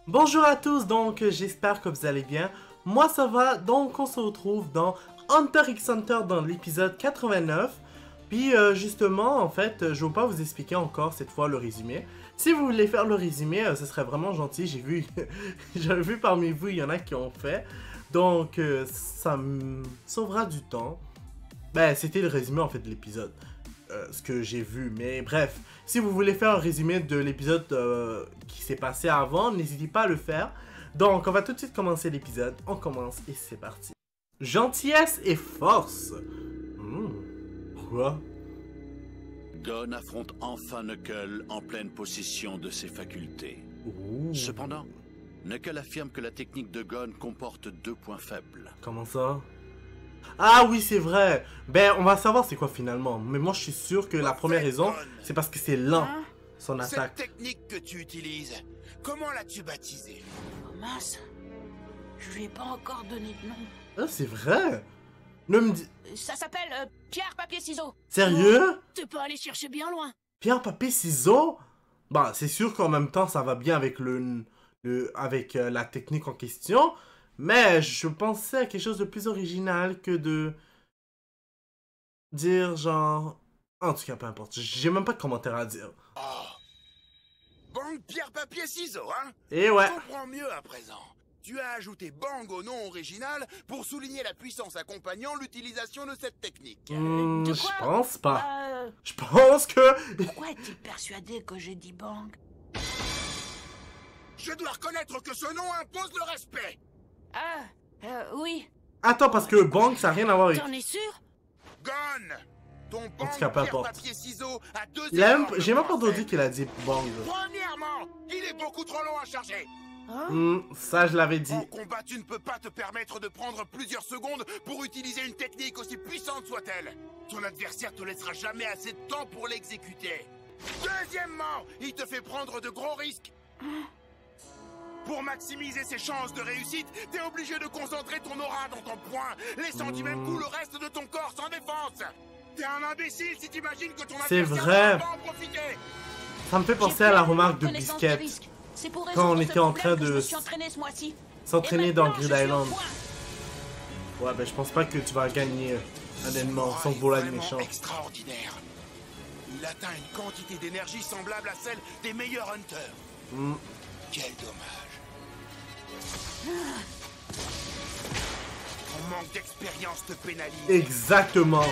Bonjour à tous, donc j'espère que vous allez bien. Moi ça va, donc on se retrouve dans Hunter x Hunter dans l'épisode 89. Puis justement, en fait, je ne vais pas vous expliquer encore cette fois le résumé. Si vous voulez faire le résumé, ce serait vraiment gentil. J'ai vu, j'avais vu parmi vous, il y en a qui ont fait. Donc ça me sauvera du temps. Ben, c'était le résumé en fait de l'épisode. Ce que j'ai vu, mais bref, si vous voulez faire un résumé de l'épisode qui s'est passé avant, n'hésitez pas à le faire. Donc, on va tout de suite commencer l'épisode. On commence et c'est parti. Gentillesse et force. Quoi? Gon affronte enfin Knuckle en pleine possession de ses facultés. Ouh. Cependant, Knuckle affirme que la technique de Gon comporte deux points faibles. Comment ça? Ah oui, c'est vrai. Ben, on va savoir c'est quoi finalement. Mais moi, je suis sûr que la première raison, c'est parce que c'est lent, son attaque. Cette technique que tu utilises, comment l'as-tu baptisée? Oh mince, je lui ai pas encore donné de nom. Ah, c'est vrai. Ne me dis... Ça s'appelle pierre, papier, ciseaux. Sérieux? Tu peux aller chercher bien loin. Pierre, papier, ciseaux? Bah, c'est sûr qu'en même temps, ça va bien avec avec la technique en question. Mais je pensais à quelque chose de plus original que de dire genre... En tout cas, peu importe. J'ai même pas de commentaire à dire. Bang, pierre, papier, ciseaux, hein? Et ouais. Je comprends mieux à présent. Tu as ajouté Bang au nom original pour souligner la puissance accompagnant l'utilisation de cette technique. De Je quoi? pense pas. Je pense que... Pourquoi est-il persuadé que j'ai dit bang? Je dois reconnaître que ce nom impose le respect. Oui. Attends, parce que Bang, ça n'a rien à voir avec... T'en es sûr? Gon, ton En Bang, tout cas, peu pierre, importe. papier, ciseaux a deux J'ai même énormes pas points entendu faibles. qu'il a dit Bang. Premièrement, il est beaucoup trop long à charger. Ça, je l'avais dit. En combat, tu ne peux pas te permettre de prendre plusieurs secondes pour utiliser une technique aussi puissante soit-elle. Ton adversaire te laissera jamais assez de temps pour l'exécuter. Deuxièmement, il te fait prendre de gros risques. Pour maximiser ses chances de réussite, t'es obligé de concentrer ton aura dans ton poing, laissant du même coup le reste de ton corps sans défense. T'es un imbécile si t'imagines que ton C'est adversaire vrai. ne va pas en profiter. Ça me fait penser à la remarque de Biscuit quand on était en train de s'entraîner dans Grid Island. Ouais, ben je pense pas que tu vas gagner honnêtement sans vouloir être méchant. Extraordinaire. Il atteint une quantité d'énergie semblable à celle des meilleurs hunters. Quel dommage. Ton manque d'expérience te pénalise. Exactement.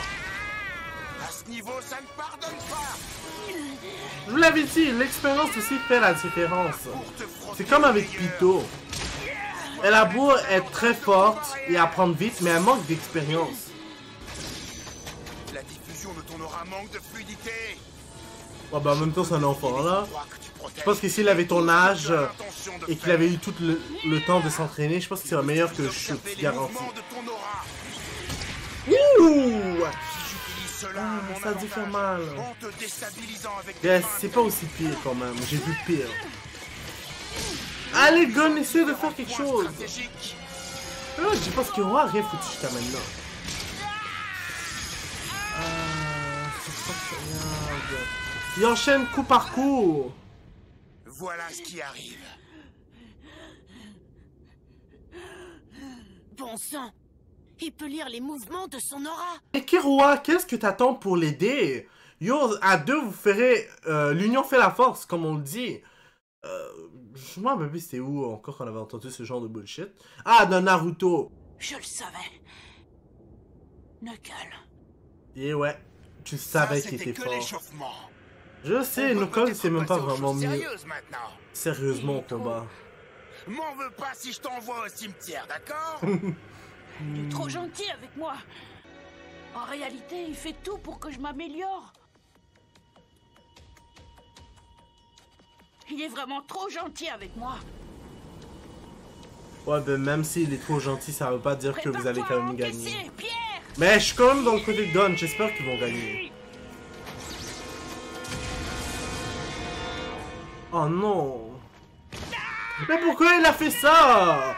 À ce niveau, ça ne pardonne pas. Je vous l'avais dit, l'expérience aussi fait la différence. Pour te frotter C'est comme avec au meilleur. Pito. Elle a beau être très forte et apprendre vite, mais elle manque d'expérience. La diffusion de ton aura manque de fluidité. Ouais, ben en même temps, c'est un enfant là. Crois que tu protèges Je pense que s'il avait ton âge tu as l'intention de et qu'il faire. avait eu tout le temps de s'entraîner, je pense que c'est meilleur que je Observer suis les garanti. mouvements de ton aura. Ouh! J'utilise cela Ah, à mon ça a dû faire avantage, mal. en te déstabilisant avec des Yes, mains c'est pas aussi pire quand même, j'ai vu pire. Allez, Gon, essaie de faire quelque points chose. stratégiques. Je pense qu'il aura rien foutu jusqu'à maintenant. C'est pas grave. Il enchaîne coup par coup. Voilà ce qui arrive. Bon sang, il peut lire les mouvements de son aura. Et Kiroa, qu'est-ce que t'attends pour l'aider? Yo, à deux, vous ferez... l'union fait la force, comme on le dit. Je me rappelle plus c'était où encore qu'on avait entendu ce genre de bullshit. Ah, dans Naruto. Je le savais. Knuckle. Et ouais, tu Ça, savais qu'il c'était était que fort. l'échauffement. Je sais, On peut Knuckles, peut-être c'est même pas passer aux vraiment choses mieux. sérieuses maintenant. Sérieusement au combat. M'en veux pas si je t'envoie au cimetière, d'accord? Il est trop gentil avec moi. En réalité, il fait tout pour que je m'améliore. Il est vraiment trop gentil avec moi. Ouais, ben même s'il est trop gentil, ça veut pas dire que vous allez quand même gagner. Encaisser, Pierre. Mais je suis quand même dans le côté de Gon, j'espère qu'ils vont gagner. Oh non. Mais pourquoi il a fait ça?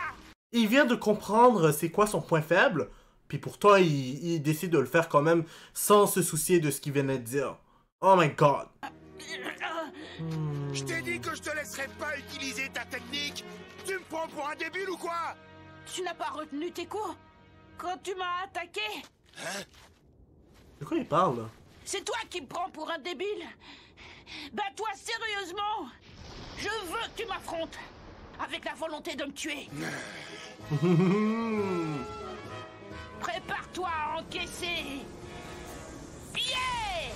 Il vient de comprendre c'est quoi son point faible, puis pourtant il décide de le faire quand même sans se soucier de ce qu'il venait de dire. Oh my god. Je t'ai dit que je te laisserai pas utiliser ta technique. te prends pour un débile ou quoi? Tu n'as pas retenu tes coups quand tu m'as attaqué? De quoi il parle, là? C'est toi qui me prends pour un débile? Bats-toi sérieusement! Je veux que tu m'affrontes! Avec la volonté de me tuer! Prépare-toi à encaisser! Pierre!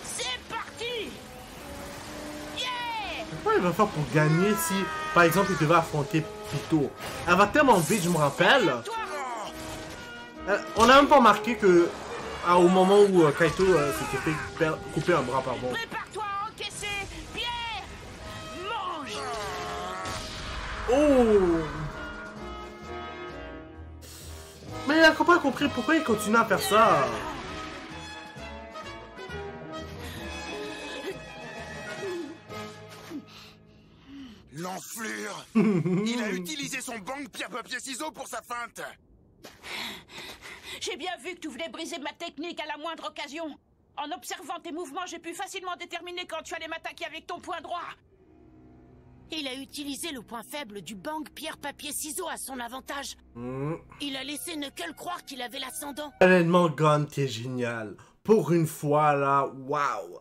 C'est parti! Pierre! Comment il va faire pour gagner si, par exemple, il devait affronter Plutôt? Elle va tellement vite, je me rappelle. Toi! On a même pas remarqué que, au moment où Kaito s'était fait couper un bras, pardon. Prépare-toi à encaisser! Pierre! Mange! Oh! Mais elle a pas compris pourquoi il continue à faire ça. L'enflure! Il a utilisé son banc pierre-papier-ciseaux pour sa feinte! J'ai bien vu que tu voulais briser ma technique à la moindre occasion. En observant tes mouvements, j'ai pu facilement déterminer quand tu allais m'attaquer avec ton poing droit. Il a utilisé le point faible du bang pierre-papier-ciseaux à son avantage. Il a laissé Knuckles croire qu'il avait l'ascendant. Honnêtement, Gon, t'es génial. Pour une fois, là, waouh.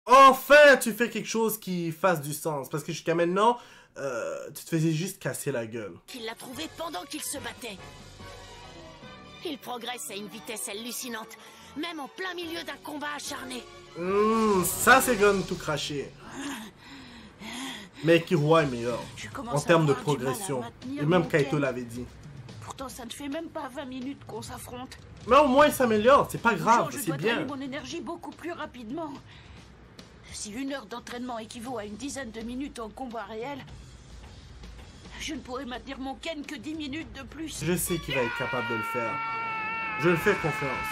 Enfin, tu fais quelque chose qui fasse du sens. Parce que jusqu'à maintenant, tu te faisais juste casser la gueule. Qu'il l'a trouvé pendant qu'il se battait. Il progresse à une vitesse hallucinante, même en plein milieu d'un combat acharné. Ça, c'est Gon tout craché. Mais Killua est meilleur. En termes de progression. Et même Kaito l'avait dit. Pourtant, ça ne fait même pas 20 minutes qu'on s'affronte. Mais au moins, il s'améliore. C'est pas grave, Je c'est dois bien. drainer mon énergie beaucoup plus rapidement. Si 1 heure d'entraînement équivaut à une dizaine de minutes en combat réel, je ne pourrais maintenir mon Ken que 10 minutes de plus. Je sais qu'il va être capable de le faire. Je le fais confiance.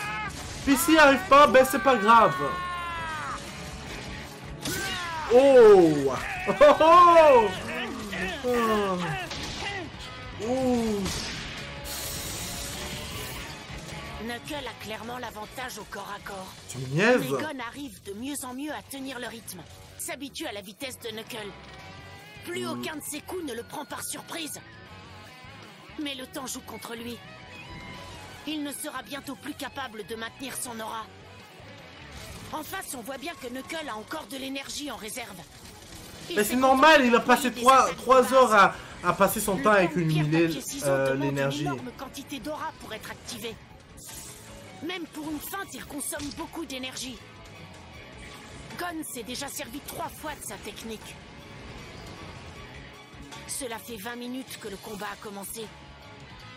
Puis s'il n'y arrive pas, ben c'est pas grave. Oh! Oh! Oh! Oh! Oh! Knuckles a clairement l'avantage au corps à corps. Tu me niaises? Mais Gon arrive de mieux en mieux à tenir le rythme, s'habitue à la vitesse de Knuckles. Plus aucun de ses coups ne le prend par surprise. Mais le temps joue contre lui. Il ne sera bientôt plus capable de maintenir son aura. En face, on voit bien que Knuckles a encore de l'énergie en réserve. Mais c'est normal, il a passé 3 heures à passer son temps à accumuler l'énergie. Une énorme quantité d'aura pour être activé. Même pour une feinte, il consomme beaucoup d'énergie. Gon s'est déjà servi 3 fois de sa technique. Cela fait 20 minutes que le combat a commencé.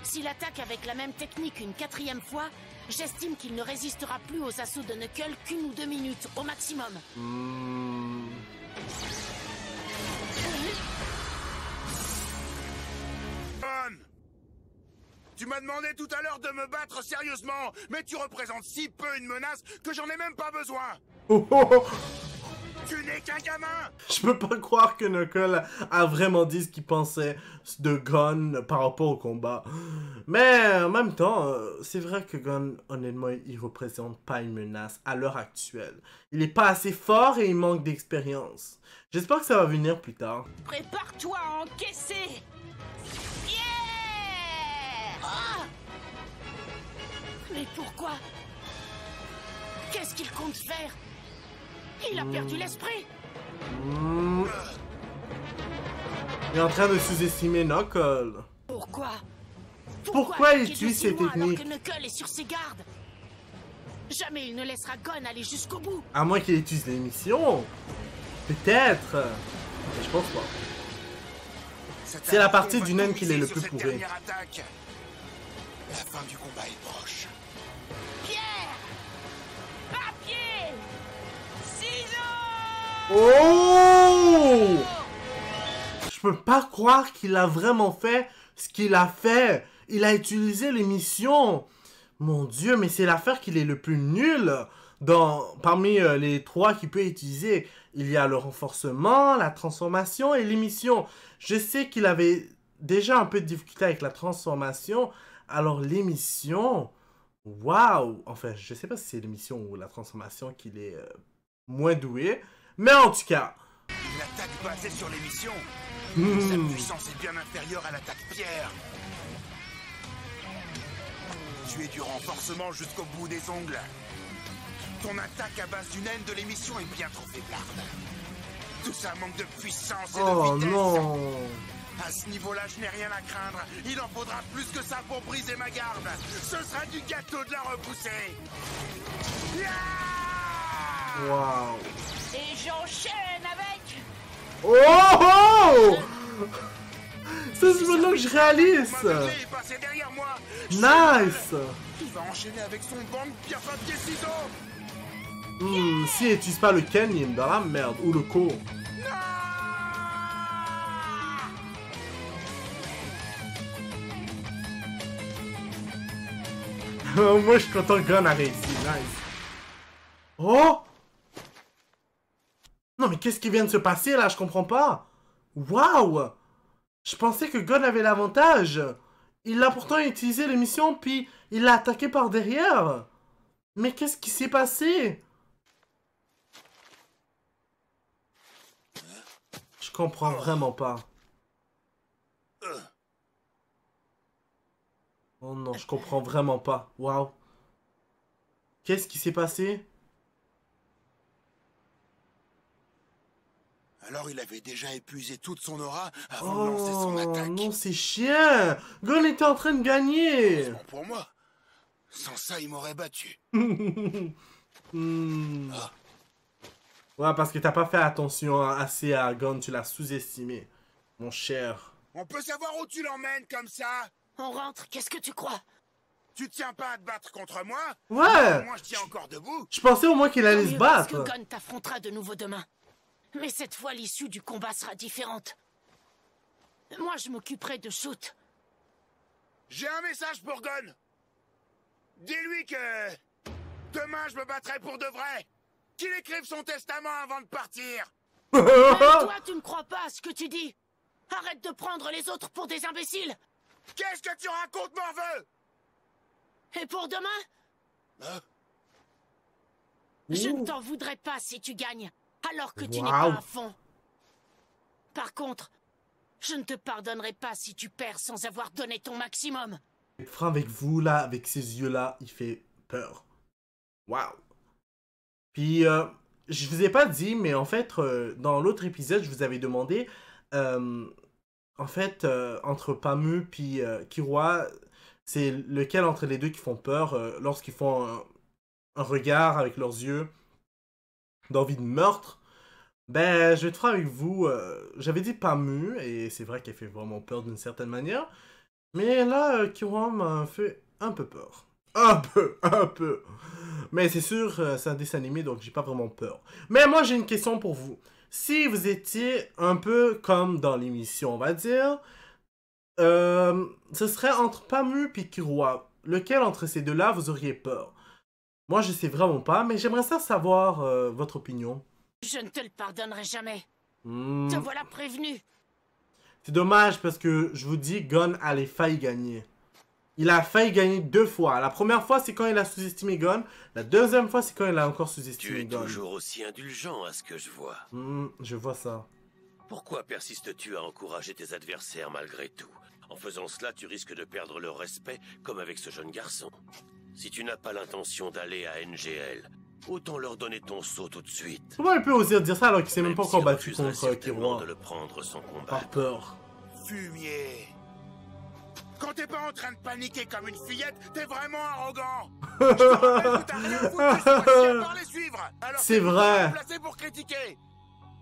S'il attaque avec la même technique une 4e fois, j'estime qu'il ne résistera plus aux assauts de Knuckles qu'1 ou 2 minutes au maximum. Gon! Tu m'as demandé tout à l'heure de me battre sérieusement, mais tu représentes si peu une menace que j'en ai même pas besoin! Oh, oh, oh. Tu n'es qu'un gamin! Je peux pas croire que Knuckles a vraiment dit ce qu'il pensait de Gon par rapport au combat. Mais en même temps, c'est vrai que Gon, honnêtement, il représente pas une menace à l'heure actuelle. Il est pas assez fort et il manque d'expérience. J'espère que ça va venir plus tard. Prépare-toi à encaisser! Pierre! Ah! Mais pourquoi? Qu'est-ce qu'il compte faire? Il a perdu l'esprit. Il est en train de sous-estimer Knuckles. Pourquoi? Pourquoi il attaquer utilise de ces si loin alors techniques? que Knuckles est sur ses gardes. Jamais il ne laissera Gon aller jusqu'au bout. À moins qu'il utilise l'émission. Peut-être. Mais je pense pas. C'est la partie du naine qui est le plus pourri. La fin du combat est proche. Pierre! Papier! Ciseaux! Oh! Je peux pas croire qu'il a vraiment fait ce qu'il a fait. Il a utilisé l'émission. Mon Dieu, mais c'est l'affaire qu'il est le plus nul parmi les 3 qu'il peut utiliser. Il y a le renforcement, la transformation et l'émission. Je sais qu'il avait déjà un peu de difficulté avec la transformation. Alors l'émission, waouh! Enfin, je sais pas si c'est l'émission ou la transformation qu'il est moins doué. Mais en tout cas... Une attaque basée sur l'émission. Sa puissance est bien inférieure à l'attaque pierre. Tu es du renforcement jusqu'au bout des ongles. Ton attaque à base d'une haine de l'émission est bien trop faiblarde. Tout ça manque de puissance et de vitesse. Non. À ce niveau-là, je n'ai rien à craindre. Il en faudra plus que ça pour briser ma garde. Ce sera du gâteau de la repousser. Waouh. Et j'enchaîne avec... Oh, oh. Ça, c'est maintenant que je réalise. Il est passé derrière moi. Nice. Il va enchaîner avec son bang pierre papier ciseaux. Si il n'utilise pas le Ken, il est dans la merde. Ou le Ko. Moi, je suis content que Gon a réussi. Nice. Oh! Non, mais qu'est-ce qui vient de se passer, là? Je comprends pas. Waouh! Je pensais que Gon avait l'avantage. Il a pourtant utilisé l'émission, puis il l'a attaqué par derrière. Mais qu'est-ce qui s'est passé? Je comprends vraiment pas. Oh non, je comprends vraiment pas. Waouh. Qu'est-ce qui s'est passé? Alors il avait déjà épuisé toute son aura avant de lancer son Oh attaque. non, c'est chiant. Gon était en train de gagner. Bon pour moi. Sans ça, il m'aurait battu. Ah. Ouais, parce que t'as pas fait attention assez à Gon, tu l'as sous-estimé. Mon cher. On peut savoir où tu l'emmènes comme ça? On rentre, qu'est-ce que tu crois? Tu tiens pas à te battre contre moi? Ouais. Moi je tiens encore debout. Je pensais au moins qu'il allait se Mieux parce battre. que Gon t'affrontera de nouveau demain. Mais cette fois, l'issue du combat sera différente. Moi, je m'occuperai de Shoot. J'ai un message pour Gon. Dis-lui que... demain je me battrai pour de vrai. Qu'il écrive son testament avant de partir. Même toi, tu ne crois pas à ce que tu dis. Arrête de prendre les autres pour des imbéciles. Qu'est-ce que tu racontes, morveux? Et pour demain, Hein? je ne Ouh. t'en voudrais pas si tu gagnes, alors que tu n'es Waouh. pas à fond. Par contre, je ne te pardonnerai pas si tu perds sans avoir donné ton maximum. Être franc avec vous, là, avec ces yeux-là, il fait peur. Waouh. Puis, je vous ai pas dit, mais en fait, dans l'autre épisode, je vous avais demandé, en fait, entre Pamu puis Killua, c'est lequel entre les deux qui font peur lorsqu'ils font un regard avec leurs yeux d'envie de meurtre. Ben, je vais être franc avec vous, j'avais dit Pamu, et c'est vrai qu'elle fait vraiment peur d'une certaine manière, mais là, Killua m'a fait un peu peur. Un peu. Mais c'est sûr, c'est un dessin animé, donc j'ai pas vraiment peur. Mais moi, j'ai une question pour vous. Si vous étiez un peu comme dans l'émission, on va dire, ce serait entre Pamu et Killua. Lequel entre ces deux-là, vous auriez peur? Moi, je sais vraiment pas, mais j'aimerais ça savoir votre opinion. Je ne te le pardonnerai jamais. Te voilà prévenu. C'est dommage parce que, je vous dis, Gon allait failli gagner. Il a failli gagner 2 fois. La première fois, c'est quand il a sous-estimé Gon. La deuxième fois, c'est quand il a encore Tu sous-estimé es Gon. toujours aussi indulgent à ce que je vois. Je vois ça. Pourquoi persistes-tu à encourager tes adversaires malgré tout? En faisant cela, tu risques de perdre leur respect, comme avec ce jeune garçon. Si tu n'as pas l'intention d'aller à NGL, autant leur donner ton saut tout de suite. Comment il peut oser dire ça alors qu'il s'est même pas encore s'il battu refuserait contre certainement Killua? de le prendre sans combat. Par peur. Fumier. Quand t'es pas en train de paniquer comme une fillette, t'es vraiment arrogant. Je te rappelle que t'as rien foutu sur la chienne par les suivre. Alors C'est t'es vrai. pas placé pour critiquer.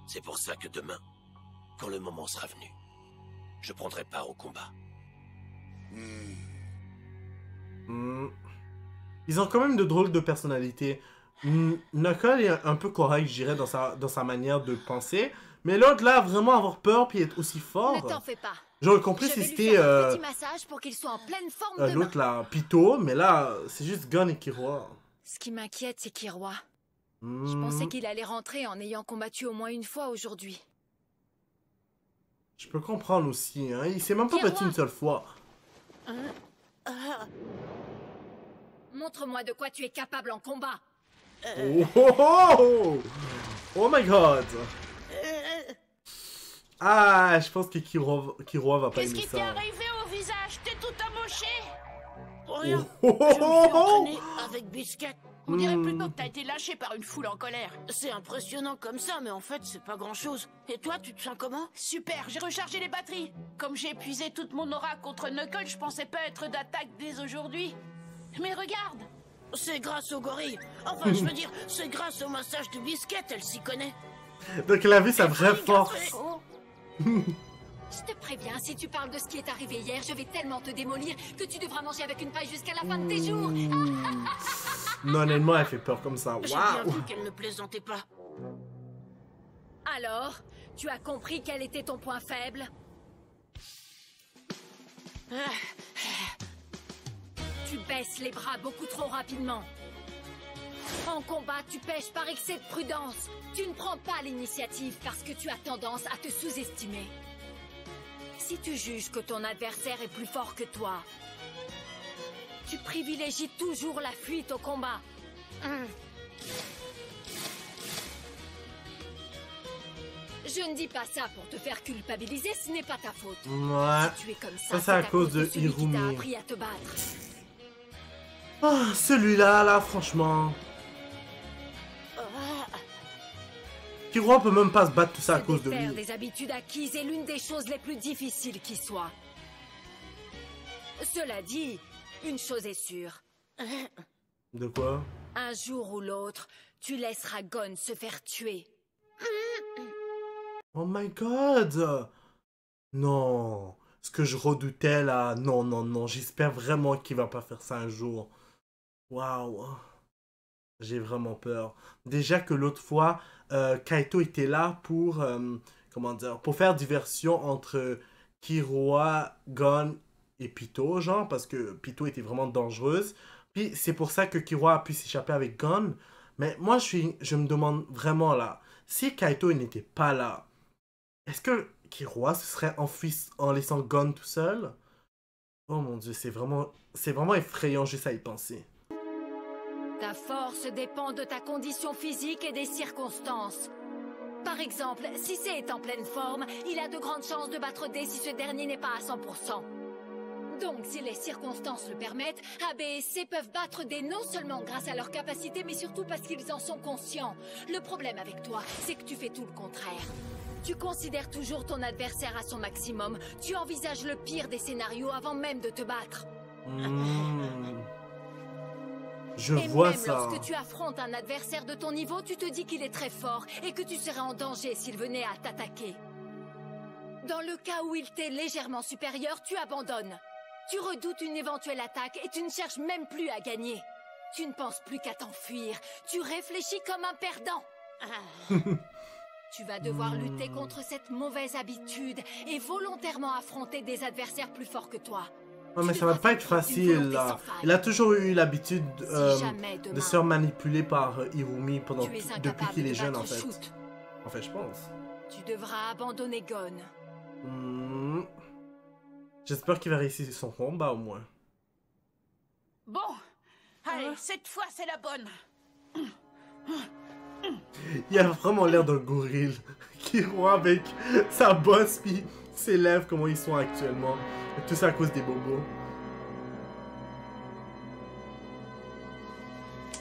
C'est pour ça que demain, quand le moment sera venu, je prendrai part au combat. Ils ont quand même de drôles de personnalités. Knuckles est un peu correct, je dirais, dans sa manière de penser. Mais l'autre, là, vraiment avoir peur puis être aussi Ne fort. t'en fais pas. J'aurais compris Je si vais lui c'était faire un petit massage pour qu'il soit en pleine forme demain. l'autre, là, Pito. Mais là, c'est juste Gon et Killua. Ce qui m'inquiète, c'est Killua. Je pensais Hmm, qu'il allait rentrer en ayant combattu au moins une fois aujourd'hui. je peux comprendre aussi. Hein. Il s'est même pas Killua. battu une seule fois. Montre-moi de quoi tu es capable en combat. Oh, oh, oh. Oh my god! Ah, je pense que Killua va pas aimer ça. Qu'est-ce qui t'est arrivé au visage? T'es tout amoché? Rien. Oh, oh, Je me suis oh, oh. entraîné avec Biscuit. On dirait plutôt que t'as été lâché par une foule en colère. C'est impressionnant comme ça, mais en fait, c'est pas grand-chose. Et toi, tu te sens comment? Super, j'ai rechargé les batteries. Comme j'ai épuisé toute mon aura contre Knuckles, je pensais pas être d'attaque dès aujourd'hui. Mais regarde! C'est grâce au gorille. Enfin, je veux dire, c'est grâce au massage de Biscuit, elle s'y connaît. Donc elle a vu sa vraie force. Oh. Je te préviens, si tu parles de ce qui est arrivé hier, je vais tellement te démolir que tu devras manger avec une paille jusqu'à la fin de tes jours. Non, honnêtement, elle fait peur comme ça. J'ai bien Waouh! vu qu'elle ne plaisantait pas. Alors, tu as compris quel était ton point faible? Tu baisses les bras beaucoup trop rapidement. En combat, tu pèches par excès de prudence. Tu ne prends pas l'initiative parce que tu as tendance à te sous-estimer. Si tu juges que ton adversaire est plus fort que toi, tu privilégies toujours la fuite au combat. Je ne dis pas ça pour te faire culpabiliser, ce n'est pas ta faute. Ouais. Si tu es comme Ça, ça, c'est à cause de celui qui t'a Hirumi. appris à te battre. Ah, celui-là, là, franchement. Killua peut même pas se battre tout ça à Se cause de défaire lui. des habitudes acquises est l'une des choses les plus difficiles qui soient. Cela dit, une chose est sûre. De quoi? Un jour ou l'autre, tu laisseras Gon se faire tuer. Oh my god! Non. Ce que je redoutais là. Non, non, non. J'espère vraiment qu'il va pas faire ça un jour. Waouh. J'ai vraiment peur. Déjà que l'autre fois, Kaito était là pour, comment dire, pour faire diversion entre Killua, Gon et Pitou, genre, parce que Pitou était vraiment dangereuse. Puis c'est pour ça que Killua a pu s'échapper avec Gon. Mais moi, je me demande vraiment là, si Kaito n'était pas là, est-ce que Killua se serait enfui en laissant Gon tout seul? Oh mon dieu, c'est vraiment effrayant juste à y penser. Ta force dépend de ta condition physique et des circonstances. Par exemple, si C est en pleine forme, il a de grandes chances de battre D si ce dernier n'est pas à 100%. Donc, si les circonstances le permettent, A, B et C peuvent battre D non seulement grâce à leur capacité, mais surtout parce qu'ils en sont conscients. Le problème avec toi, c'est que tu fais tout le contraire. Tu considères toujours ton adversaire à son maximum. Tu envisages le pire des scénarios avant même de te battre. Je Et vois même ça. lorsque tu affrontes un adversaire de ton niveau, tu te dis qu'il est très fort et que tu serais en danger s'il venait à t'attaquer. Dans le cas où il t'est légèrement supérieur, tu abandonnes. Tu redoutes une éventuelle attaque et tu ne cherches même plus à gagner. Tu ne penses plus qu'à t'enfuir. Tu réfléchis comme un perdant. Tu vas devoir lutter contre cette mauvaise habitude et volontairement affronter des adversaires plus forts que toi. Ouais, mais ça va pas être facile là. Il a toujours eu l'habitude jamais de demain, se faire manipuler par Hirumi pendant tu es depuis incapable qu'il est de jeune en battre fait. Shoot. En fait, je pense. Tu devras abandonner Gon. J'espère qu'il va réussir son combat au moins. Bon, allez, cette fois c'est la bonne. Il a vraiment l'air d'un gorille qui roule avec sa bosse puis ses lèvres comment ils sont actuellement. Et tout ça à cause des bobos.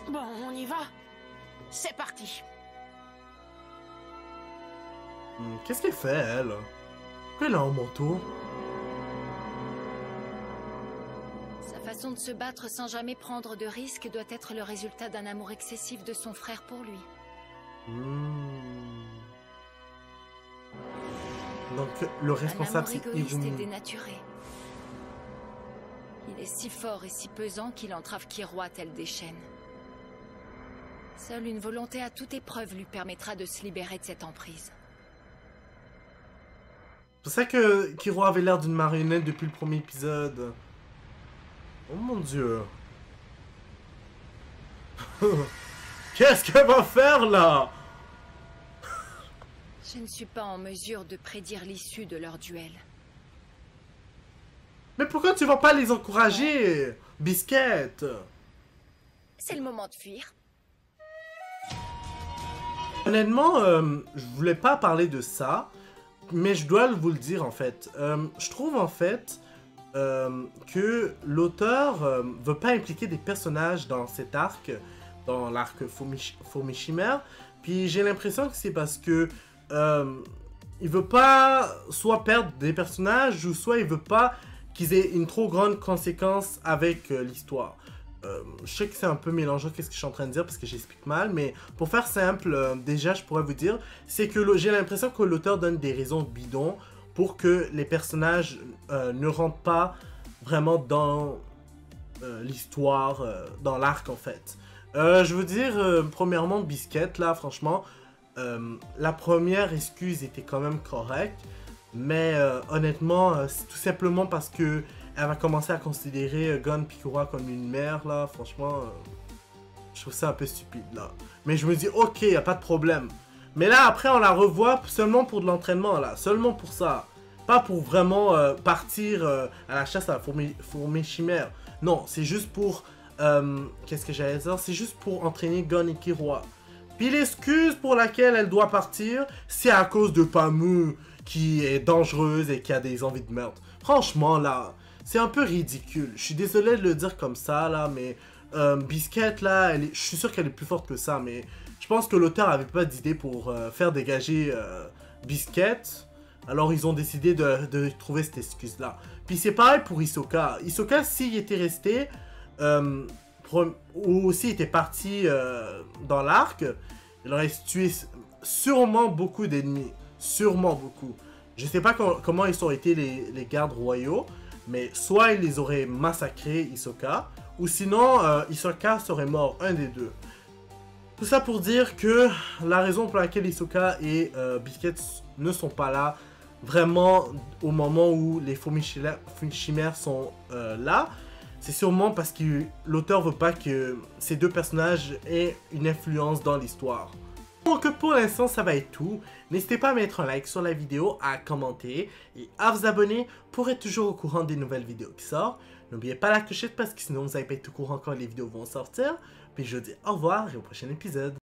Bon, on y va. C'est parti. Qu'est-ce qu'elle fait elle? Pourquoi elle a un manteau? Sa façon de se battre sans jamais prendre de risques doit être le résultat d'un amour excessif de son frère pour lui. Donc le Un responsable amour c'est égoïste et Hirumi. dénaturé. Il est si fort et si pesant qu'il entrave Killua tel des chaînes. Seule une volonté à toute épreuve lui permettra de se libérer de cette emprise. C'est pour ça que Killua avait l'air d'une marionnette depuis le premier épisode. Oh mon dieu. Qu'est-ce qu'elle va faire là? Je ne suis pas en mesure de prédire l'issue de leur duel. Mais pourquoi tu vas pas les encourager, Biscuit? C'est le moment de fuir. Honnêtement, je voulais pas parler de ça, mais je dois vous le dire en fait. Je trouve en fait que l'auteur veut pas impliquer des personnages dans cet arc, dans l'arc Fourmi Chimère. Puis j'ai l'impression que c'est parce que il veut pas soit perdre des personnages ou soit il veut pas qu'ils aient une trop grande conséquence avec l'histoire. Je sais que c'est un peu mélangeant qu'est-ce que je suis en train de dire parce que j'explique mal, mais pour faire simple, déjà je pourrais vous dire, c'est que j'ai l'impression que l'auteur donne des raisons bidons pour que les personnages ne rentrent pas vraiment dans l'histoire, dans l'arc en fait. Je veux dire, premièrement, Biscuit, là, franchement, la première excuse était quand même correcte, mais honnêtement, c'est tout simplement parce que elle va commencer à considérer Gon Pikura comme une mère, là, franchement, je trouve ça un peu stupide, là. Mais je me dis, ok, y a pas de problème. Mais là, après, on la revoit seulement pour de l'entraînement, là, seulement pour ça. Pas pour vraiment partir à la chasse à la fourmi chimère. Non, c'est juste pour... qu'est-ce que j'allais dire? C'est juste pour entraîner Gon et Killua. Puis l'excuse pour laquelle elle doit partir, c'est à cause de Pamu, qui est dangereuse et qui a des envies de meurtre. Franchement, là, c'est un peu ridicule. Je suis désolé de le dire comme ça, là, mais Biscuit, là, je suis sûr qu'elle est plus forte que ça, mais je pense que l'auteur avait pas d'idée pour faire dégager Biscuit. Alors, ils ont décidé de trouver cette excuse-là. Puis c'est pareil pour Hisoka. Hisoka, s'il était resté... ou s'il était parti dans l'arc, il aurait tué sûrement beaucoup d'ennemis. Sûrement beaucoup. Je sais pas comment ils ont été les gardes royaux, mais soit il les aurait massacrés, Hisoka, ou sinon Hisoka serait mort, un des deux. Tout ça pour dire que la raison pour laquelle Hisoka et Biscuit ne sont pas là, vraiment au moment où les fourmis chimères sont là, c'est sûrement parce que l'auteur veut pas que ces deux personnages aient une influence dans l'histoire. Donc pour l'instant ça va être tout. N'hésitez pas à mettre un like sur la vidéo, à commenter et à vous abonner pour être toujours au courant des nouvelles vidéos qui sortent. N'oubliez pas la clochette parce que sinon vous n'allez pas être au courant quand les vidéos vont sortir. Puis je vous dis au revoir et au prochain épisode.